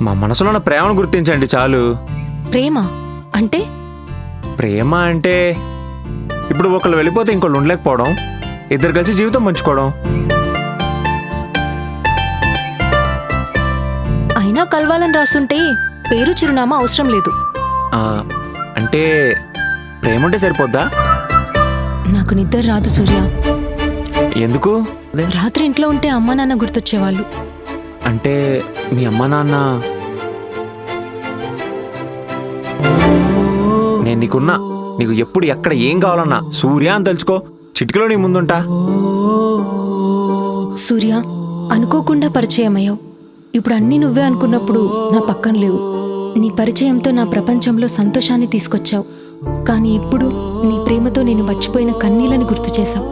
మా మనసులో ఉన్న ప్రేమను గుర్తించండి చాలు. ప్రేమ అంటే? ప్రేమ అంటే ఇప్పుడు ఒకళ్ళు వెళ్ళిపోతే ఇంకోళ్ళు ఉండలేకపోవడం, ఇద్దరు కలిసి జీవితం పంచుకోవడం. అయినా కలవాలని రాసుంటే పేరు చిరునామా అవసరం లేదు. అంటే ప్రేమ ఉంటే సరిపోద్దా? నాకు నిద్ర రాదు సూర్య. ఎందుకు? రాత్రి ఇంట్లో ఉంటే అమ్మా నాన్న గుర్తొచ్చేవాళ్ళు. అంటే మీ అమ్మా నాన్న? నేను నీకున్నా, నీకు ఎప్పుడు ఎక్కడ ఏం కావాలన్నా సూర్య అని తెలుసుకో, చిటికలో నీ ముందుంటా. సూర్య, అనుకోకుండా పరిచయం అయ్యావు. ఇప్పుడు అన్నీ నువ్వే అనుకున్నప్పుడు నా పక్కన లేవు. నీ పరిచయంతో నా ప్రపంచంలో సంతోషాన్ని తీసుకొచ్చావు. కానీ ఇప్పుడు నీ ప్రేమతో నేను మర్చిపోయిన కన్నీళ్ళని గుర్తు చేశావు.